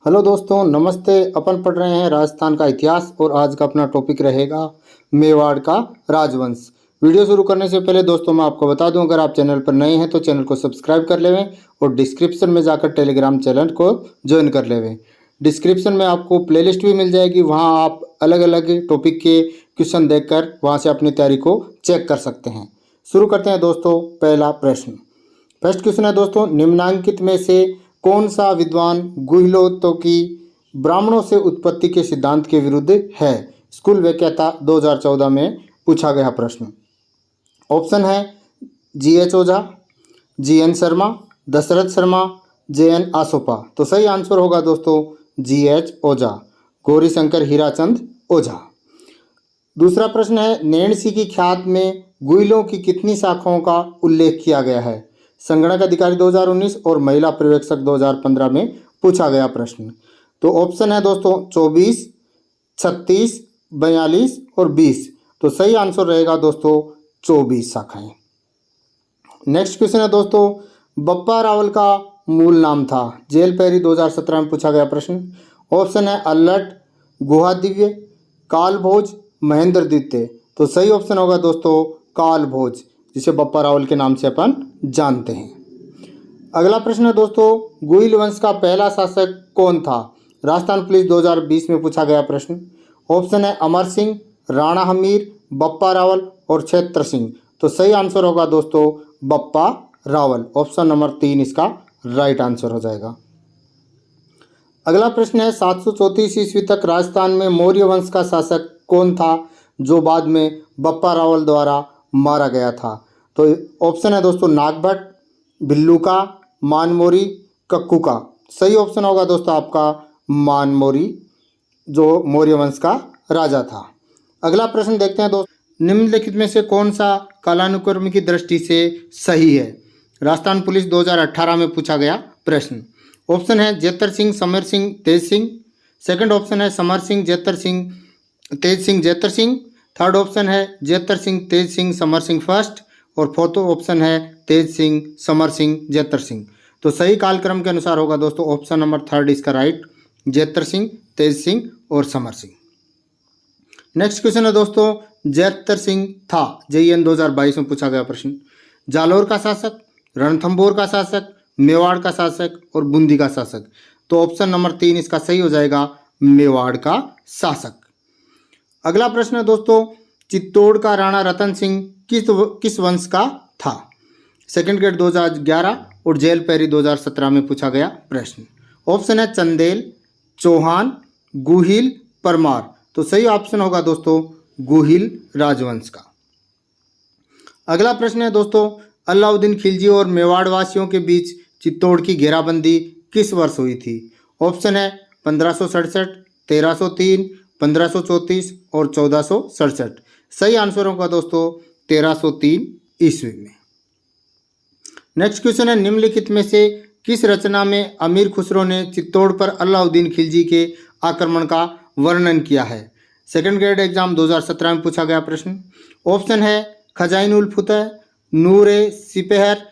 Hello दोस्तों, नमस्ते। अपन पढ़ रहे हैं राजस्थान का इतिहास और आज का अपना टॉपिक रहेगा मेवाड़ का राजवंश। वीडियो शुरू करने से पहले दोस्तों मैं आपको बता दूं, अगर आप चैनल पर नए हैं तो चैनल को सब्सक्राइब कर लेवें और डिस्क्रिप्शन में जाकर टेलीग्राम चैनल को ज्वाइन कर लेवें। डिस्क्रिप्शन में आपको प्लेलिस्ट भी मिल जाएगी, वहाँ आप अलग अलग टॉपिक के क्वेश्चन देखकर वहाँ से अपनी तैयारी को चेक कर सकते हैं। शुरू करते हैं दोस्तों। पहला प्रश्न, फर्स्ट क्वेश्चन है दोस्तों, निम्नांकित में से कौन सा विद्वान गुहिलों की ब्राह्मणों से उत्पत्ति के सिद्धांत के विरुद्ध है? स्कूल व्याख्याता 2014 में पूछा गया प्रश्न। ऑप्शन है GH ओझा, GN शर्मा, दशरथ शर्मा, JN आसोपा। तो सही आंसर होगा दोस्तों GH ओझा, गौरीशंकर हीराचंद ओझा। दूसरा प्रश्न है, नैणसी की ख्यात में गुहिलों की कितनी शाखाओं का उल्लेख किया गया है? संगणक अधिकारी 2019 और महिला पर्यवेक्षक 2015 में पूछा गया प्रश्न। तो ऑप्शन है दोस्तों 24, 36, 42 और 20। तो सही आंसर रहेगा दोस्तों 24 शाखाएं। नेक्स्ट क्वेश्चन है दोस्तों, बप्पा रावल का मूल नाम था? जेल पैरी 2017 में पूछा गया प्रश्न। ऑप्शन है अल्लट, गुहादिव्य, कालभोज, महेंद्र द्वितीय। तो सही ऑप्शन होगा दोस्तों कालभोज, जिसे बप्पा रावल के नाम से अपन जानते हैं। अगला प्रश्न है दोस्तों, गुहिल वंश का पहला शासक कौन था? राजस्थान पुलिस 2020 में पूछा गया प्रश्न। ऑप्शन है अमर सिंह, राणा हमीर, बप्पा रावल और क्षेत्र सिंह। तो सही आंसर होगा दोस्तों बप्पा रावल। ऑप्शन नंबर 3 इसका राइट आंसर हो जाएगा। अगला प्रश्न है, 734 ईस्वी तक राजस्थान में मौर्य वंश का शासक कौन था जो बाद में बप्पा रावल द्वारा मारा गया था? तो ऑप्शन है दोस्तों नागभट्ट, भिल्लुका, मानमोरी, कक्कुका। सही ऑप्शन होगा दोस्तों आपका मानमोरी, जो मौर्य वंश का राजा था। अगला प्रश्न देखते हैं दोस्तों, निम्नलिखित में से कौन सा कालानुक्रम की दृष्टि से सही है? राजस्थान पुलिस 2018 में पूछा गया प्रश्न। ऑप्शन है जेतर सिंह, समर सिंह, तेज सिंह। सेकंड ऑप्शन है समर सिंह, जेतर सिंह, तेज सिंह, जेतर सिंह। थर्ड ऑप्शन है जेतर सिंह, तेज सिंह, समर सिंह फर्स्ट। और फोर्थ ऑप्शन है तेज सिंह, समर सिंह, जेतर सिंह। तो सही कालक्रम के अनुसार होगा दोस्तों ऑप्शन नंबर 3 इसका राइट, जेतर सिंह, तेज सिंह और समर सिंह। नेक्स्ट क्वेश्चन है दोस्तों, जेतर सिंह था JEN 2022 में पूछा गया प्रश्न। जालोर का शासक, रणथंभौर का शासक, मेवाड़ का शासक और बूंदी का शासक। तो ऑप्शन नंबर 3 इसका सही हो जाएगा मेवाड़ का शासक। अगला प्रश्न है दोस्तों, चित्तौड़ का राणा रतन सिंह किस वंश का था? सेकंड ग्रेड 2011 और जेल पैरी 2017 में पूछा गया प्रश्न। ऑप्शन है चंदेल, चौहान, गुहिल, परमार। तो सही ऑप्शन होगा दोस्तों गुहिल राजवंश का। अगला प्रश्न है दोस्तों, अलाउद्दीन खिलजी और मेवाड़ वासियों के बीच चित्तौड़ की घेराबंदी किस वर्ष हुई थी? ऑप्शन है 1567, 1303, 1534 और 1467। सही आंसर होगा दोस्तों 1303 ईस्वी में। नेक्स्ट क्वेश्चन है, निम्नलिखित में से किस रचना में अमीर खुसरो ने चित्तौड़ पर अलाउद्दीन खिलजी के आक्रमण का वर्णन किया है? सेकंड ग्रेड एग्जाम 2017 में पूछा गया प्रश्न। ऑप्शन है खजाइन उल फतह, नूर ए सिपहर।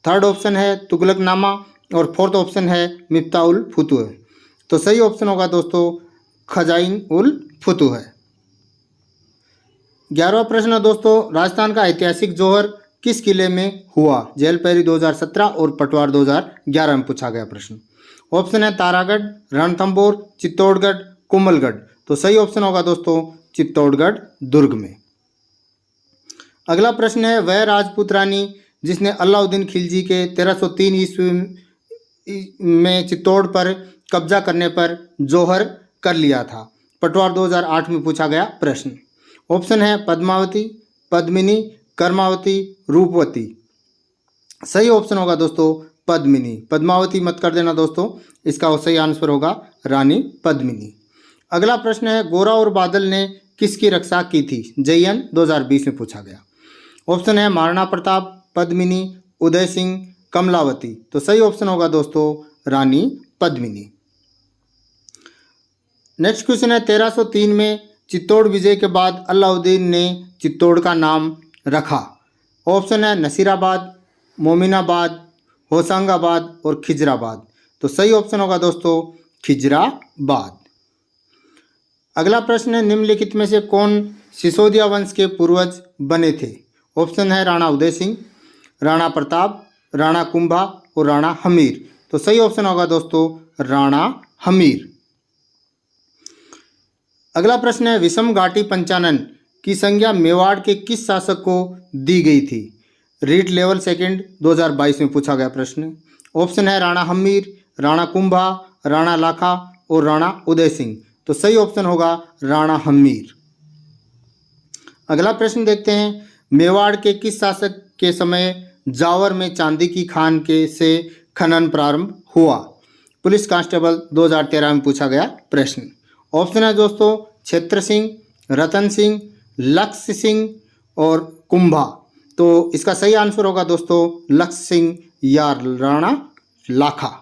थर्ड ऑप्शन है तुगलकनामा और फोर्थ ऑप्शन है मिफ्ता उल फुतुह। तो सही ऑप्शन होगा दोस्तों खजाइन उल फतुह है। 11वां प्रश्न है दोस्तों, राजस्थान का ऐतिहासिक जौहर किस किले में हुआ? जेल पैरी 2017 और पटवार 2011 में पूछा गया प्रश्न। ऑप्शन है तारागढ़, रणथंभौर, चित्तौड़गढ़, कुंभलगढ़। तो सही ऑप्शन होगा दोस्तों चित्तौड़गढ़ दुर्ग में। अगला प्रश्न है, वह राजपूत रानी जिसने अलाउद्दीन खिलजी के 1303 ईस्वी में चित्तौड़ पर कब्जा करने पर जौहर कर लिया था? पटवार 2008 में पूछा गया प्रश्न। ऑप्शन है पद्मावती, पद्मिनी, कर्मावती, रूपवती। सही ऑप्शन होगा दोस्तों पद्मिनी। पद्मावती मत कर देना दोस्तों, इसका सही आंसर होगा रानी पद्मिनी। अगला प्रश्न है, गोरा और बादल ने किसकी रक्षा की थी? JEN 2020 में पूछा गया। ऑप्शन है महाराणा प्रताप, पद्मिनी, उदय सिंह, कमलावती। तो सही ऑप्शन होगा दोस्तों रानी पद्मिनी। नेक्स्ट क्वेश्चन है, 1303 में चित्तौड़ विजय के बाद अलाउद्दीन ने चित्तौड़ का नाम रखा? ऑप्शन है नसीराबाद, मोमिनाबाद, होशंगाबाद और खिजराबाद। तो सही ऑप्शन होगा दोस्तों खिजराबाद। अगला प्रश्न है, निम्नलिखित में से कौन सिसोदिया वंश के पूर्वज बने थे? ऑप्शन है राणा उदय सिंह, राणा प्रताप, राणा कुंभा और राणा हमीर। तो सही ऑप्शन होगा दोस्तों राणा हमीर। अगला प्रश्न है, विषम घाटी पंचानन की संज्ञा मेवाड़ के किस शासक को दी गई थी? रीट लेवल सेकंड 2022 में पूछा गया प्रश्न। ऑप्शन है राणा हमीर, राणा कुंभा, राणा लाखा और राणा उदय सिंह। तो सही ऑप्शन होगा राणा हमीर। अगला प्रश्न देखते हैं, मेवाड़ के किस शासक के समय जावर में चांदी की खान के से खनन प्रारंभ हुआ? पुलिस कांस्टेबल 2013 में पूछा गया प्रश्न। ऑप्शन है दोस्तों क्षेत्र सिंह, रतन सिंह, लक्ष्य सिंह और कुंभा। तो इसका सही आंसर होगा दोस्तों लक्ष्य सिंह या राणा लाखा।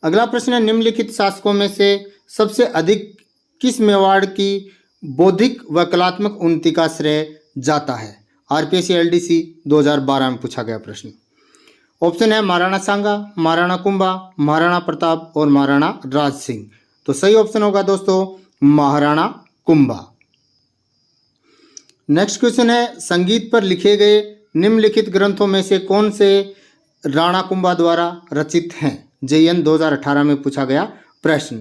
अगला प्रश्न है, निम्नलिखित शासकों में से सबसे अधिक किस मेवाड़ की बौद्धिक व कलात्मक उन्नति का श्रेय जाता है? आरपीएससी एलडीसी 2012 में पूछा गया प्रश्न। ऑप्शन है महाराणा सांगा, महाराणा कुंभा, महाराणा प्रताप और महाराणा राज सिंह। तो सही ऑप्शन होगा दोस्तों महाराणा कुंभा। नेक्स्ट क्वेश्चन है, संगीत पर लिखे गए निम्नलिखित ग्रंथों में से कौन से राणा कुंभा द्वारा रचित हैं? JN 2018 में पूछा गया प्रश्न।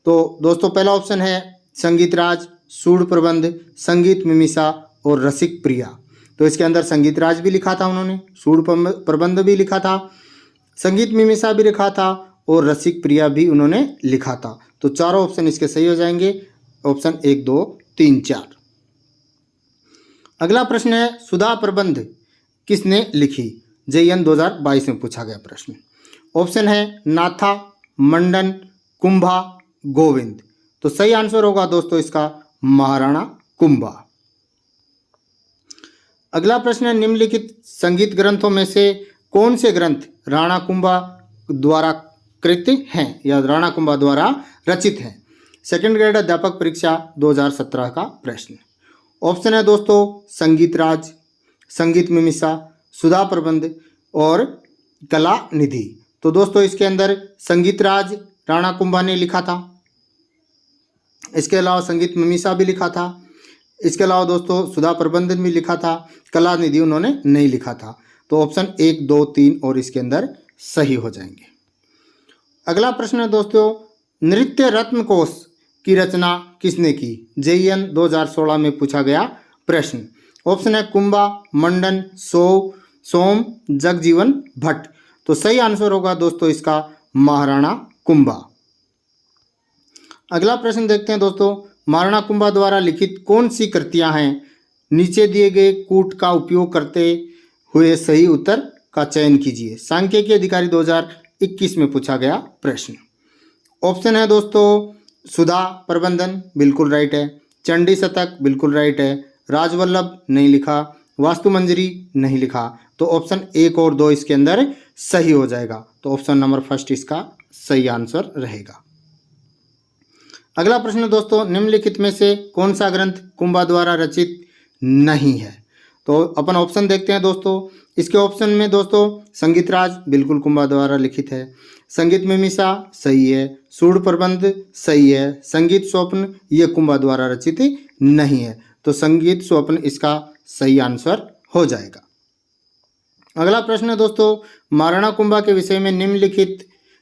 तो दोस्तों पहला ऑप्शन है संगीत राज, सूड प्रबंध, संगीत मिमिसा और रसिक प्रिया। तो इसके अंदर संगीत राज भी लिखा था उन्होंने, सूड प्रबंध भी लिखा था, संगीत मिमिसा भी लिखा था और रसिक प्रिया भी उन्होंने लिखा था। तो चारों ऑप्शन इसके सही हो जाएंगे, ऑप्शन 1, 2, 3, 4। अगला प्रश्न है, सुधा प्रबंध किसने लिखी? JN 2022 में पूछा गया प्रश्न। ऑप्शन है नाथा, मंडन, कुंभा, गोविंद। तो सही आंसर होगा दोस्तों इसका महाराणा कुंभा। अगला प्रश्न है, निम्नलिखित संगीत ग्रंथों में से कौन से ग्रंथ राणा कुंभा द्वारा कृत हैं या राणा कुंभा द्वारा रचित हैं? सेकंड ग्रेड अध्यापक परीक्षा 2017 का प्रश्न। ऑप्शन है दोस्तों संगीत राज, संगीत मिमिसा, सुधा प्रबंध और कला निधि। तो दोस्तों इसके अंदर संगीत राज राणा कुंभा ने लिखा था, इसके अलावा संगीत मिमिसा भी लिखा था, इसके अलावा दोस्तों सुधा प्रबंधन भी लिखा था, कला निधि उन्होंने नहीं लिखा था। तो ऑप्शन 1, 2, 3 और इसके अंदर सही हो जाएंगे। अगला प्रश्न है दोस्तों, नृत्य रत्न कोश की रचना किसने की? JN 2016 में पूछा गया प्रश्न। ऑप्शन है कुंभा, मंडन, सोम, जगजीवन भट्ट। तो सही आंसर होगा दोस्तों इसका महाराणा कुंभा। अगला प्रश्न देखते हैं दोस्तों, महाराणा कुंभा द्वारा लिखित कौन सी कृतियां हैं? नीचे दिए गए कूट का उपयोग करते हुए सही उत्तर का चयन कीजिए। सांख्यिकी अधिकारी 2021 में पूछा गया प्रश्न। ऑप्शन है दोस्तों सुधा प्रबंधन, बिल्कुल राइट है, चंडी शतक बिल्कुल राइट है, राजवल्लभ नहीं लिखा, वास्तु मंजरी नहीं लिखा। तो ऑप्शन 1 और 2 इसके अंदर सही हो जाएगा। तो ऑप्शन नंबर फर्स्ट इसका सही आंसर रहेगा। अगला प्रश्न दोस्तों, निम्नलिखित में से कौन सा ग्रंथ कुंभा द्वारा रचित नहीं है? तो अपन ऑप्शन देखते हैं दोस्तों। इसके ऑप्शन में दोस्तों संगीत राज बिल्कुल कुंभा द्वारा लिखित है, संगीत मिमिसा सही है, सूड प्रबंध सही है, संगीत स्वप्न ये कुंभा द्वारा रचित नहीं है। तो संगीत स्वप्न इसका सही आंसर हो जाएगा। अगला प्रश्न है दोस्तों, महाराणा कुंभा के विषय में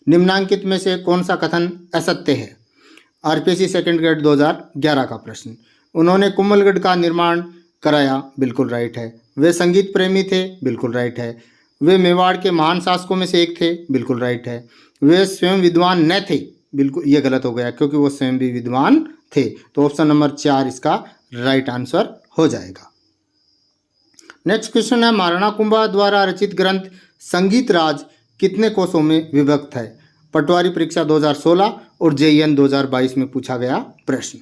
निम्नांकित में से कौन सा कथन असत्य है? आरपीएससी सेकंड ग्रेड 2011 का प्रश्न। उन्होंने कुंभलगढ़ का निर्माण कराया, बिल्कुल राइट है। वे संगीत प्रेमी थे, बिल्कुल राइट है। वे मेवाड़ के महान शासकों में से एक थे, बिल्कुल राइट है। वे स्वयं विद्वान न थे, बिल्कुल ये गलत हो गया क्योंकि वो स्वयं भी विद्वान थे। तो ऑप्शन नंबर 4 इसका राइट आंसर हो जाएगा। नेक्स्ट क्वेश्चन है, महाराणा कुंभा द्वारा रचित ग्रंथ संगीत राज कितने कोशों में विभक्त है? पटवारी परीक्षा 2016 और JN 2022 में पूछा गया प्रश्न।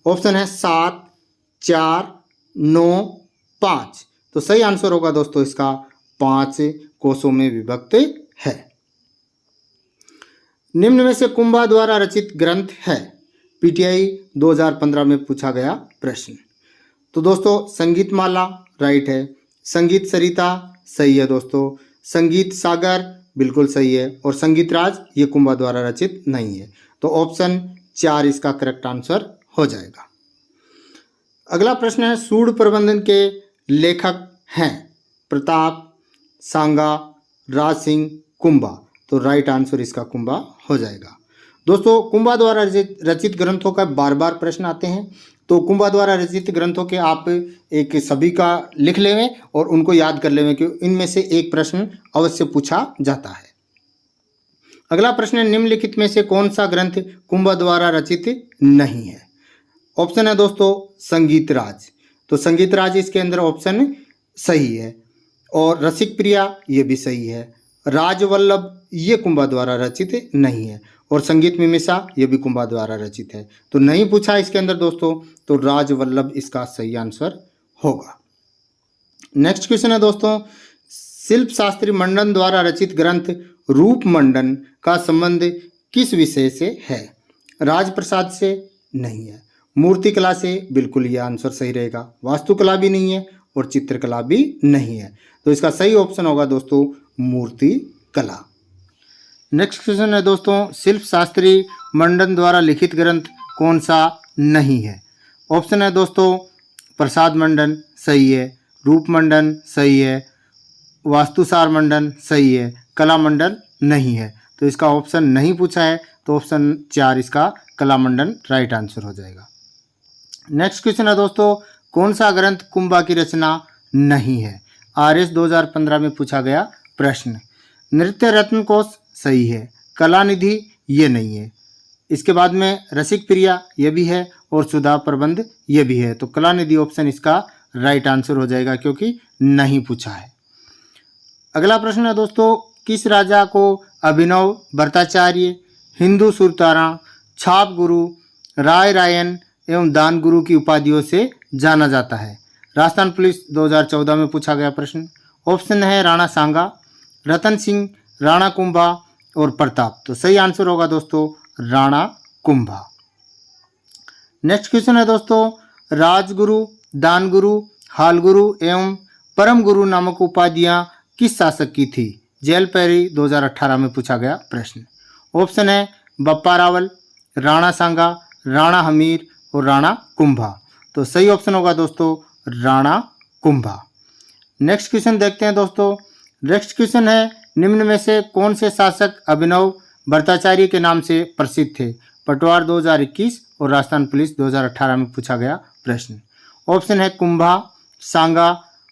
ऑप्शन है 7, 4, 9, 5। तो सही आंसर होगा दोस्तों इसका 5 कोशों में विभक्त है। निम्न में से कुंभा द्वारा रचित ग्रंथ है? PTI 2015 में पूछा गया प्रश्न। तो दोस्तों संगीत माला राइट है, संगीत सरिता सही है दोस्तों, संगीत सागर बिल्कुल सही है। और संगीतराज ये कुंभा द्वारा रचित नहीं है। तो ऑप्शन 4 इसका करेक्ट आंसर हो जाएगा। अगला प्रश्न है, सूड प्रबंधन के लेखक हैं प्रताप, सांगा, राज सिंह, कुंभा। तो राइट आंसर इसका कुंभा हो जाएगा। दोस्तों, कुंभा द्वारा रचित ग्रंथों का बार बार प्रश्न आते हैं, तो कुंभा द्वारा रचित ग्रंथों के आप एक सभी का लिख लेवें और उनको याद कर लेवें कि इनमें से एक प्रश्न अवश्य पूछा जाता है। अगला प्रश्न है, निम्नलिखित में से कौन सा ग्रंथ कुंभा द्वारा रचित नहीं है? ऑप्शन है दोस्तों संगीतराज। तो संगीतराज इसके अंदर ऑप्शन सही है। और रसिक प्रिया ये भी सही है। राजवल्लभ ये कुंभा द्वारा रचित नहीं है। और संगीत मीमांसा ये भी कुंभा द्वारा रचित है। तो नहीं पूछा इसके अंदर दोस्तों, तो राजवल्लभ इसका सही आंसर होगा। नेक्स्ट क्वेश्चन है दोस्तों, शिल्प शास्त्री मंडन द्वारा रचित ग्रंथ रूप मंडन का संबंध किस विषय से है? राजप्रसाद से नहीं है। मूर्तिकला से बिल्कुल ये आंसर सही रहेगा। वास्तुकला भी नहीं है और चित्रकला भी नहीं है। तो इसका सही ऑप्शन होगा दोस्तों मूर्तिकला। नेक्स्ट क्वेश्चन है दोस्तों, शिल्प शास्त्री मंडन द्वारा लिखित ग्रंथ कौन सा नहीं है? ऑप्शन है दोस्तों प्रसाद मंडन सही है, रूप मंडन सही है, वास्तुसार मंडन सही है, कला मंडन नहीं है। तो इसका ऑप्शन नहीं पूछा है, तो ऑप्शन 4 इसका कला मंडन राइट आंसर हो जाएगा। नेक्स्ट क्वेश्चन है दोस्तों, कौन सा ग्रंथ कुंभा की रचना नहीं है? RS 2015 में पूछा गया प्रश्न। नृत्य रत्न कोश सही है, कला निधि ये नहीं है। इसके बाद में रसिक प्रिया ये भी है और सुधा प्रबंध ये भी है। तो कला निधि ऑप्शन इसका राइट आंसर हो जाएगा क्योंकि नहीं पूछा है। अगला प्रश्न है दोस्तों, किस राजा को अभिनव भट्टाचार्य, हिंदू सुरतारा, छाप गुरु, राय रायन एवं दान गुरु की उपाधियों से जाना जाता है? राजस्थान पुलिस 2014 में पूछा गया प्रश्न। ऑप्शन है राणा सांगा, रतन सिंह, राणा कुंभा और प्रताप। तो सही आंसर होगा दोस्तों राणा कुंभा। नेक्स्ट क्वेश्चन है दोस्तों, राजगुरु, दान गुरु, हाल गुरु एवं परम गुरु नामक उपाधियां किस शासक की थी? जेल पैरी 2018 में पूछा गया प्रश्न। ऑप्शन है बप्पा रावल, राणा सांगा, राणा हमीर और राणा कुंभा। तो सही ऑप्शन होगा दोस्तों राणा कुंभा। नेक्स्ट क्वेश्चन देखते हैं दोस्तों। नेक्स्ट क्वेश्चन है, निम्न में से कौन से शासक अभिनव भट्टाचार्य के नाम से प्रसिद्ध थे? पटवार 2021 और राजस्थान पुलिस 2018 में पूछा गया प्रश्न। ऑप्शन है कुंभा, सांगा,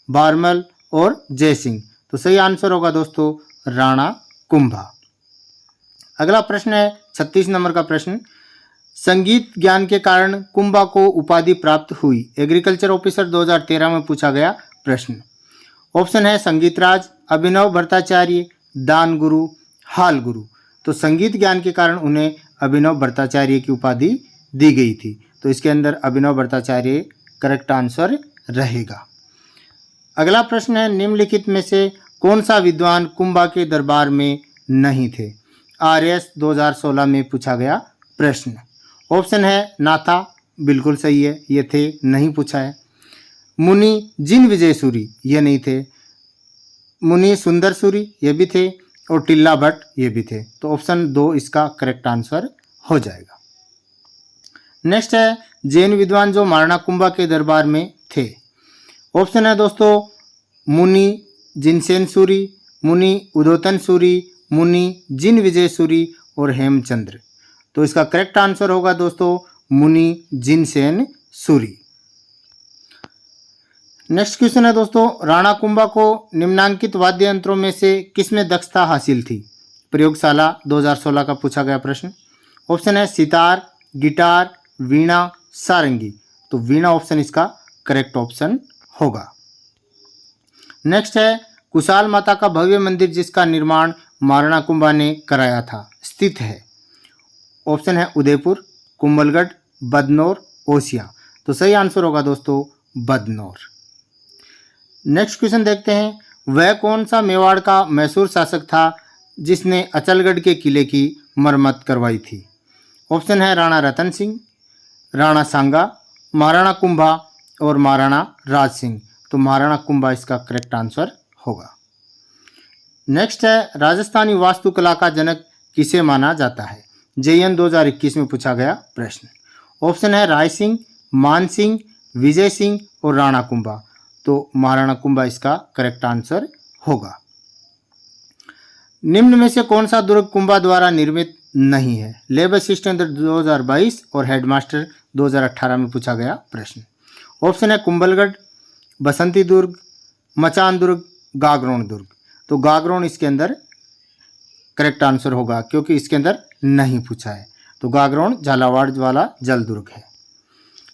बारमल और जयसिंह। तो सही आंसर होगा दोस्तों राणा कुंभा। अगला प्रश्न है 36 नंबर का प्रश्न, संगीत ज्ञान के कारण कुंभा को उपाधि प्राप्त हुई? एग्रीकल्चर ऑफिसर 2013 में पूछा गया प्रश्न। ऑप्शन है संगीतराज, अभिनव भट्टाचार्य, दान गुरु, हाल गुरु। तो संगीत ज्ञान के कारण उन्हें अभिनव भट्टाचार्य की उपाधि दी गई थी। तो इसके अंदर अभिनव भट्टाचार्य करेक्ट आंसर रहेगा। अगला प्रश्न है, निम्नलिखित में से कौन सा विद्वान कुंभा के दरबार में नहीं थे? RS 2016 में पूछा गया प्रश्न। ऑप्शन है नाथा, बिल्कुल सही है, ये थे, नहीं पूछा है। मुनि जिन विजय सूरी ये नहीं थे। मुनि सुंदर सूरी ये भी थे और टिल्ला भट्ट ये भी थे। तो ऑप्शन 2 इसका करेक्ट आंसर हो जाएगा। नेक्स्ट है, जैन विद्वान जो महाराणा कुंभा के दरबार में थे। ऑप्शन है दोस्तों मुनि जिनसेन सूरी, मुनि उदोतन सूरी, मुनि जिन विजय सूरी और हेमचंद्र। तो इसका करेक्ट आंसर होगा दोस्तों मुनि जिनसेन सूरी। नेक्स्ट क्वेश्चन है दोस्तों, राणा कुंभा को निम्नांकित वाद्य यंत्रों में से किसमें दक्षता हासिल थी? प्रयोगशाला 2016 का पूछा गया प्रश्न। ऑप्शन है सितार, गिटार, वीणा, सारंगी। तो वीणा ऑप्शन इसका करेक्ट ऑप्शन होगा। नेक्स्ट है, कुशाल माता का भव्य मंदिर जिसका निर्माण महाराणा कुंभा ने कराया था स्थित है? ऑप्शन है उदयपुर, कुंभलगढ़, बदनौर, ओसिया। तो सही आंसर होगा दोस्तों बदनौर। नेक्स्ट क्वेश्चन देखते हैं, वह कौन सा मेवाड़ का मैसूर शासक था जिसने अचलगढ़ के किले की मरम्मत करवाई थी? ऑप्शन है राणा रतन सिंह, राणा सांगा, महाराणा कुंभा और महाराणा राज सिंह। तो महाराणा कुंभा इसका करेक्ट आंसर होगा। नेक्स्ट है राजस्थानी वास्तुकला का जनक किसे माना जाता है? JN 2021 में पूछा गया प्रश्न। ऑप्शन है राय सिंह, मान सिंह, विजय सिंह और राणा कुंभा। तो महाराणा कुंभा इसका करेक्ट आंसर होगा। निम्न में से कौन सा दुर्ग कुंभा द्वारा निर्मित नहीं है? लेब असिस्टेंट 2022 और हेडमास्टर 2018 में पूछा गया प्रश्न। ऑप्शन है कुंभलगढ़, बसंती दुर्ग, मचान दुर्ग, गागरोन दुर्ग। तो गागरोन इसके अंदर करेक्ट आंसर होगा क्योंकि इसके अंदर नहीं पूछा है। तो गागरोन झालावाड़ वाला जल दुर्ग है।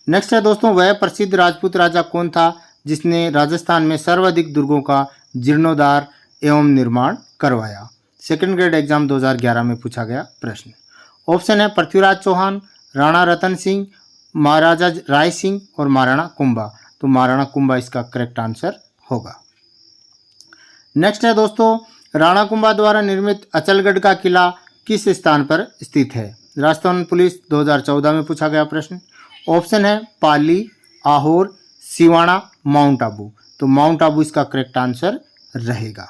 नेक्स्ट है दोस्तों, वह प्रसिद्ध राजपूत राजा कौन था जिसने राजस्थान में सर्वाधिक दुर्गों का जीर्णोद्धार एवं निर्माण करवाया? सेकंड ग्रेड एग्जाम 2011 में पूछा गया प्रश्न। ऑप्शन है पृथ्वीराज चौहान, राणा रतन सिंह, महाराजा राय सिंह और महाराणा कुंभा। तो महाराणा कुंभा इसका करेक्ट आंसर होगा। नेक्स्ट है दोस्तों, राणा कुंभा द्वारा निर्मित अचलगढ़ का किला किस स्थान पर स्थित है? राजस्थान पुलिस 2014 में पूछा गया प्रश्न। ऑप्शन है पाली, आहोर, सिवाना, माउंट आबू। तो माउंट आबू इसका करेक्ट आंसर रहेगा।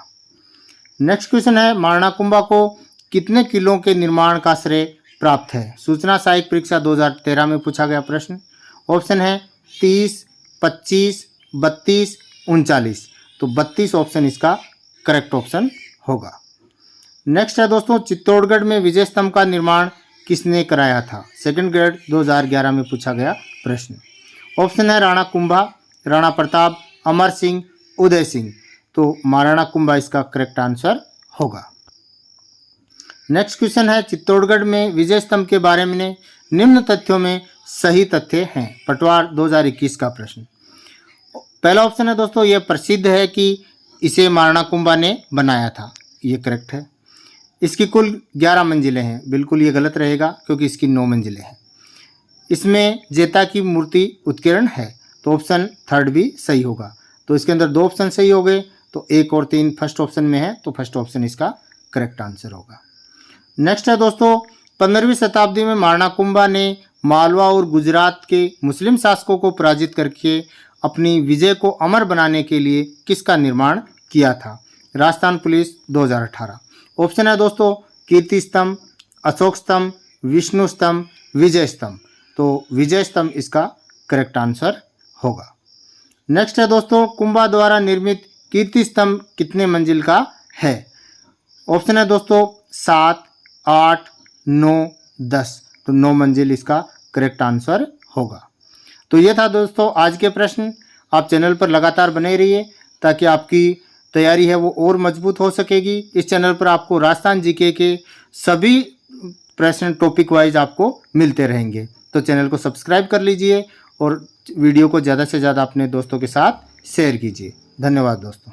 नेक्स्ट क्वेश्चन है, महाराणा कुंभा को कितने किलों के निर्माण का श्रेय प्राप्त है? सूचना सहायक परीक्षा 2013 में पूछा गया प्रश्न। ऑप्शन है 30, 25, 32, 39। तो 32 ऑप्शन इसका करेक्ट ऑप्शन होगा। नेक्स्ट है दोस्तों, चित्तौड़गढ़ में विजय स्तंभ का निर्माण किसने कराया था? सेकंड ग्रेड 2011 में पूछा गया प्रश्न। ऑप्शन है राणा कुंभा, राणा प्रताप, अमर सिंह, उदय सिंह। तो महाराणा कुंभा इसका करेक्ट आंसर होगा। नेक्स्ट क्वेश्चन है, चित्तौड़गढ़ में विजय स्तंभ के बारे में निम्न तथ्यों में सही तथ्य हैं? पटवार 2021 का प्रश्न। पहला ऑप्शन है दोस्तों, यह प्रसिद्ध है कि इसे महाराणा कुंभा ने बनाया था। ये करेक्ट है। इसकी कुल 11 मंजिलें हैं। बिल्कुल ये गलत रहेगा क्योंकि इसकी 9 मंजिलें हैं। इसमें जेता की मूर्ति उत्कीर्ण है। तो ऑप्शन थर्ड भी सही होगा। तो इसके अंदर 2 ऑप्शन सही हो गए। तो 1 और 3 फर्स्ट ऑप्शन में है। तो फर्स्ट ऑप्शन इसका करेक्ट आंसर होगा। नेक्स्ट है दोस्तों, 15वीं शताब्दी में महाराणा कुंभा ने मालवा और गुजरात के मुस्लिम शासकों को पराजित करके अपनी विजय को अमर बनाने के लिए किसका निर्माण किया था? राजस्थान पुलिस 2018। ऑप्शन है दोस्तों कीर्ति स्तंभ, अशोक स्तंभ, विष्णु स्तंभ, विजय स्तंभ। तो विजय स्तंभ इसका करेक्ट आंसर होगा। नेक्स्ट है दोस्तों, कुंभा द्वारा निर्मित कीर्ति स्तंभ कितने मंजिल का है? ऑप्शन है दोस्तों 7, 8, 9, 10। तो 9 मंजिल इसका करेक्ट आंसर होगा। तो ये था दोस्तों आज के प्रश्न। आप चैनल पर लगातार बने रहिए ताकि आपकी तैयारी है वो और मजबूत हो सकेगी। इस चैनल पर आपको राजस्थान जीके के सभी प्रश्न टॉपिक वाइज आपको मिलते रहेंगे। तो चैनल को सब्सक्राइब कर लीजिए और वीडियो को ज़्यादा से ज़्यादा अपने दोस्तों के साथ शेयर कीजिए। धन्यवाद दोस्तों।